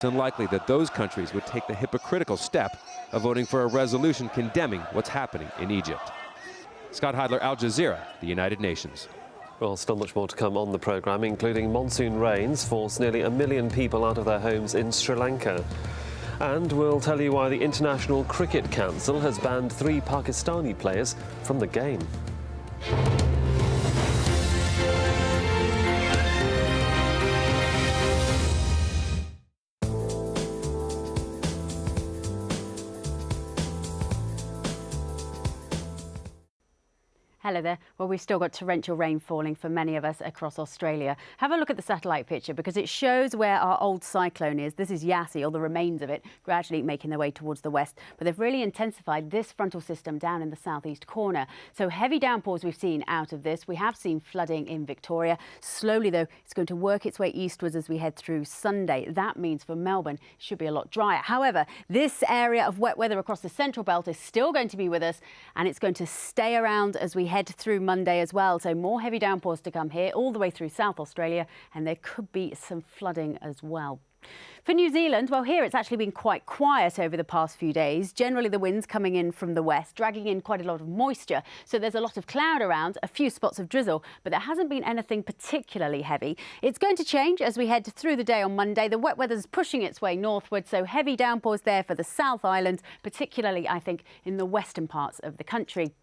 It's unlikely that those countries would take the hypocritical step of voting for a resolution condemning what's happening in Egypt. Scott Heidler, Al Jazeera, the United Nations. Well, still much more to come on the programme, including monsoon rains force nearly 1 million people out of their homes in Sri Lanka. And we'll tell you why the International Cricket Council has banned 3 Pakistani players from the game. Hello there. Well, we've still got torrential rain falling for many of us across Australia. Have a look at the satellite picture because it shows where our old cyclone is. This is Yasi, or the remains of it, gradually making their way towards the west. But they've really intensified this frontal system down in the southeast corner. So heavy downpours we've seen out of this. We have seen flooding in Victoria. Slowly, though, it's going to work its way eastwards as we head through Sunday. That means for Melbourne, it should be a lot drier. However, this area of wet weather across the central belt is still going to be with us, and it's going to stay around as we head through Monday as well. So more heavy downpours to come here all the way through South Australia, and there could be some flooding as well. For New Zealand, well, here it's actually been quite quiet over the past few days. Generally, the wind's coming in from the west, dragging in quite a lot of moisture. So there's a lot of cloud around, a few spots of drizzle, but there hasn't been anything particularly heavy. It's going to change as we head through the day on Monday. The wet weather's pushing its way northward, so heavy downpours there for the South Island, particularly, I think, in the western parts of the country.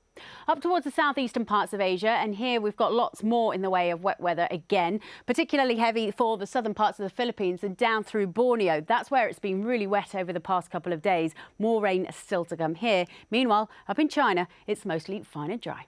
Up towards the southeastern parts of Asia, and here we've got lots more in the way of wet weather again, particularly heavy for the southern parts of the Philippines and down through Borneo. That's where it's been really wet over the past couple of days. More rain still to come here. Meanwhile, up in China, it's mostly fine and dry.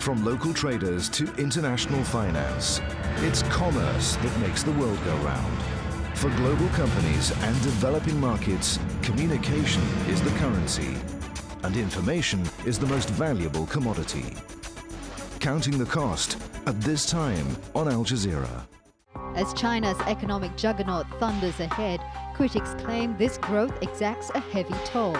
From local traders to international finance, it's commerce that makes the world go round. For global companies and developing markets, communication is the currency, and information is the most valuable commodity. Counting the cost at this time on Al Jazeera. As China's economic juggernaut thunders ahead, critics claim this growth exacts a heavy toll.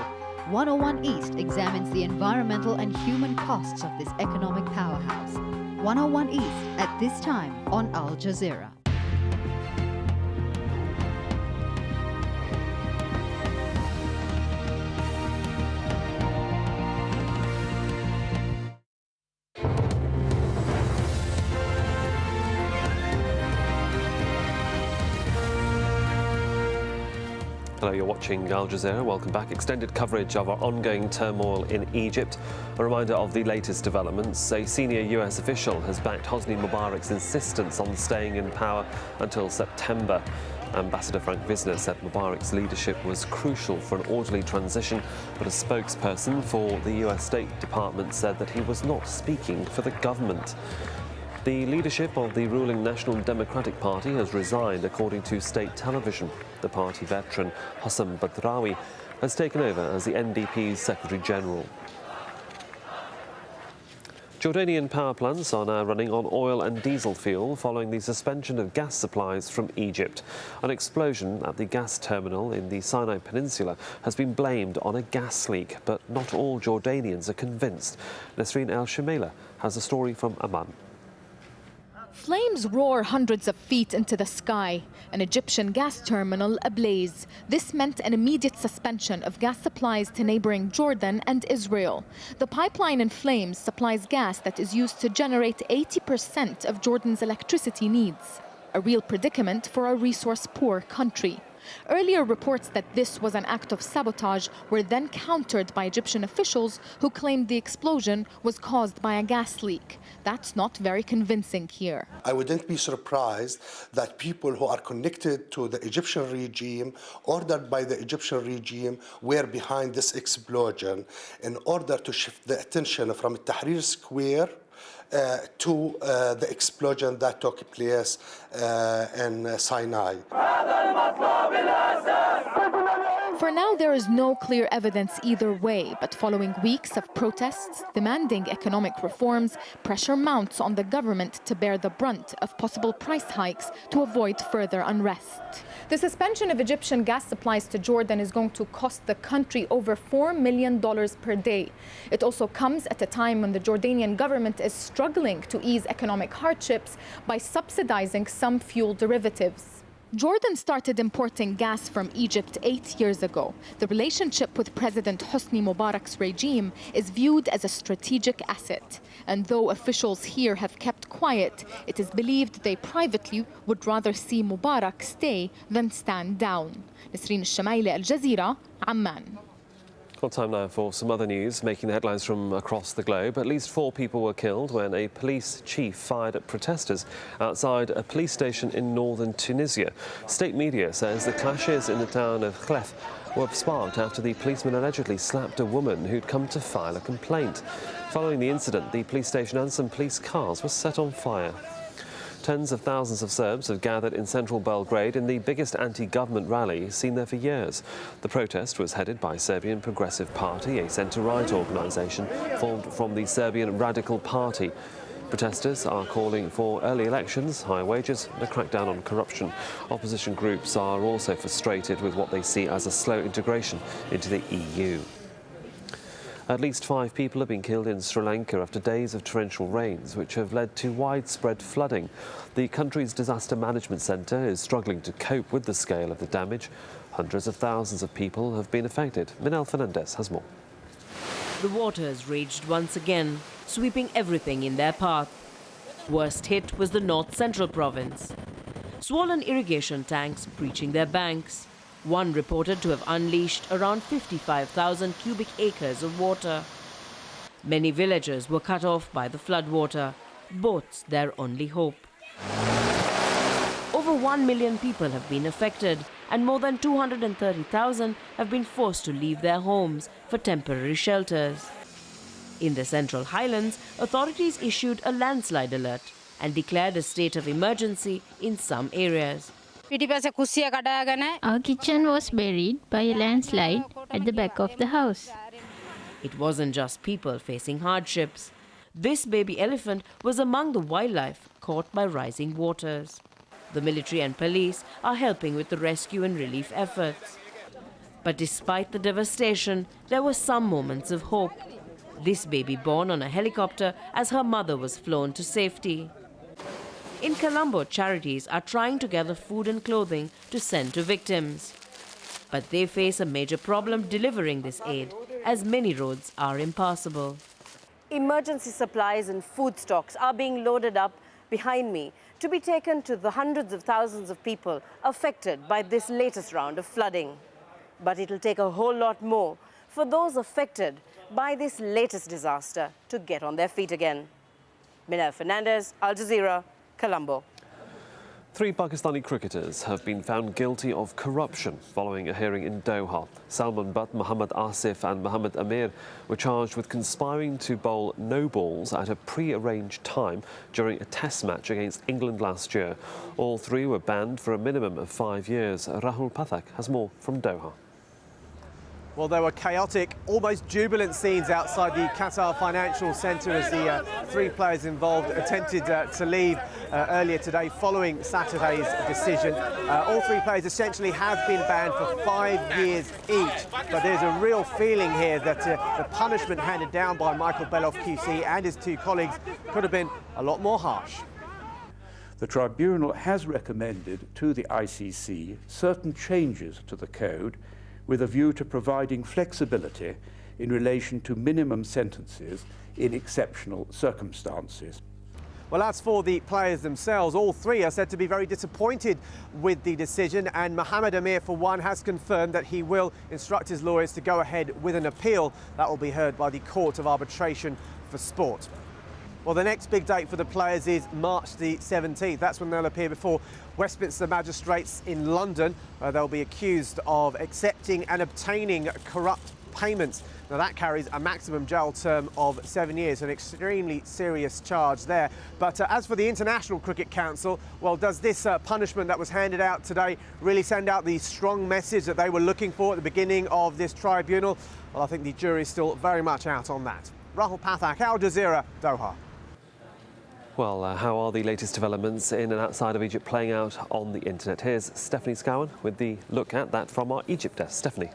101 East examines the environmental and human costs of this economic powerhouse. 101 East at this time on Al Jazeera. Hello, you're watching Al Jazeera. Welcome back. Extended coverage of our ongoing turmoil in Egypt. A reminder of the latest developments. A senior US official has backed Hosni Mubarak's insistence on staying in power until September. Ambassador Frank Wisner said Mubarak's leadership was crucial for an orderly transition, but a spokesperson for the US State Department said that he was not speaking for the government. The leadership of the ruling National Democratic Party has resigned, according to state television. The party veteran Hossam Badrawi has taken over as the NDP's Secretary General. Jordanian power plants are now running on oil and diesel fuel following the suspension of gas supplies from Egypt. An explosion at the gas terminal in the Sinai Peninsula has been blamed on a gas leak, but not all Jordanians are convinced. Nasreen El-Shumaila has a story from Amman. Flames roar hundreds of feet into the sky, an Egyptian gas terminal ablaze. This meant an immediate suspension of gas supplies to neighboring Jordan and Israel. The pipeline in flames supplies gas that is used to generate 80% of Jordan's electricity needs, a real predicament for a resource-poor country. Earlier reports that this was an act of sabotage were then countered by Egyptian officials who claimed the explosion was caused by a gas leak. That's not very convincing here. I wouldn't be surprised that people who are connected to the Egyptian regime, ordered by the Egyptian regime, were behind this explosion in order to shift the attention from Tahrir Square to the explosion that took place in Sinai. For now, there is no clear evidence either way, but following weeks of protests demanding economic reforms, pressure mounts on the government to bear the brunt of possible price hikes to avoid further unrest. The suspension of Egyptian gas supplies to Jordan is going to cost the country over $4 million per day. It also comes at a time when the Jordanian government is struggling to ease economic hardships by subsidizing some fuel derivatives. Jordan started importing gas from Egypt 8 years ago. The relationship with President Hosni Mubarak's regime is viewed as a strategic asset. And though officials here have kept quiet, it is believed they privately would rather see Mubarak stay than stand down. Nasreen Al-Shamaili, Al Jazeera, Amman. Well, time now for some other news making the headlines from across the globe. At least 4 people were killed when a police chief fired at protesters outside a police station in northern Tunisia. State media says the clashes in the town of Khlef were sparked after the policeman allegedly slapped a woman who'd come to file a complaint. Following the incident, the police station and some police cars were set on fire. Tens of thousands of Serbs have gathered in central Belgrade in the biggest anti-government rally seen there for years. The protest was headed by Serbian Progressive Party, a centre-right organisation formed from the Serbian Radical Party. Protesters are calling for early elections, higher wages and a crackdown on corruption. Opposition groups are also frustrated with what they see as a slow integration into the EU. At least 5 people have been killed in Sri Lanka after days of torrential rains, which have led to widespread flooding. The country's disaster management centre is struggling to cope with the scale of the damage. Hundreds of thousands of people have been affected. Minel Fernandez has more. The waters raged once again, sweeping everything in their path. Worst hit was the North Central province. Swollen irrigation tanks breaching their banks. One reported to have unleashed around 55,000 cubic acres of water. Many villagers were cut off by the floodwater, boats their only hope. Over 1 million people have been affected, and more than 230,000 have been forced to leave their homes for temporary shelters. In the Central Highlands, authorities issued a landslide alert and declared a state of emergency in some areas. Our kitchen was buried by a landslide at the back of the house. It wasn't just people facing hardships. This baby elephant was among the wildlife caught by rising waters. The military and police are helping with the rescue and relief efforts. But despite the devastation, there were some moments of hope. This baby born on a helicopter as her mother was flown to safety. In Colombo, charities are trying to gather food and clothing to send to victims. But they face a major problem delivering this aid, as many roads are impassable. Emergency supplies and food stocks are being loaded up behind me to be taken to the hundreds of thousands of people affected by this latest round of flooding. But it'll take a whole lot more for those affected by this latest disaster to get on their feet again. Minel Fernandez, Al Jazeera, Colombo. 3 Pakistani cricketers have been found guilty of corruption following a hearing in Doha. Salman Butt, Mohammad Asif and Mohammad Amir were charged with conspiring to bowl no balls at a pre-arranged time during a test match against England last year. All 3 were banned for a minimum of 5 years. Rahul Pathak has more from Doha. Well, there were chaotic, almost jubilant scenes outside the Qatar Financial Centre as the 3 players involved attempted to leave earlier today following Saturday's decision. All 3 players essentially have been banned for 5 years each, but there's a real feeling here that the punishment handed down by Michael Beloff QC and his 2 colleagues could have been a lot more harsh. The tribunal has recommended to the ICC certain changes to the code with a view to providing flexibility in relation to minimum sentences in exceptional circumstances. Well, as for the players themselves, all 3 are said to be very disappointed with the decision, and Mohammad Amir, for one, has confirmed that he will instruct his lawyers to go ahead with an appeal that will be heard by the Court of Arbitration for Sport. Well, the next big date for the players is March the 17th. That's when they'll appear before Westminster magistrates in London. They'll be accused of accepting and obtaining corrupt payments Now that carries a maximum jail term of 7 years, an extremely serious charge there. But as for the International Cricket Council, well, does this punishment that was handed out today really send out the strong message that they were looking for at the beginning of this tribunal? Well, I think the jury's still very much out on that. Rahul Pathak, Al Jazeera, Doha. Well, how are the latest developments in and outside of Egypt playing out on the internet? Here's Stephanie Scowen with the look at that from our Egypt desk. Stephanie.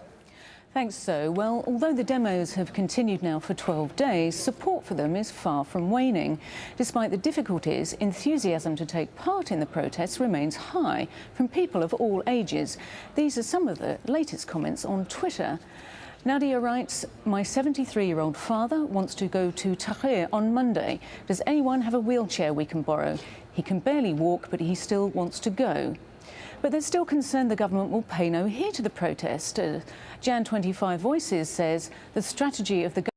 Thanks, So. Well, although the demos have continued now for 12 days, support for them is far from waning. Despite the difficulties, enthusiasm to take part in the protests remains high from people of all ages. These are some of the latest comments on Twitter. Nadia writes, "My 73-year-old father wants to go to Tahrir on Monday. Does anyone have a wheelchair we can borrow? He can barely walk, but he still wants to go." But there's still concern the government will pay no heed to the protest. Jan 25 Voices says the strategy of the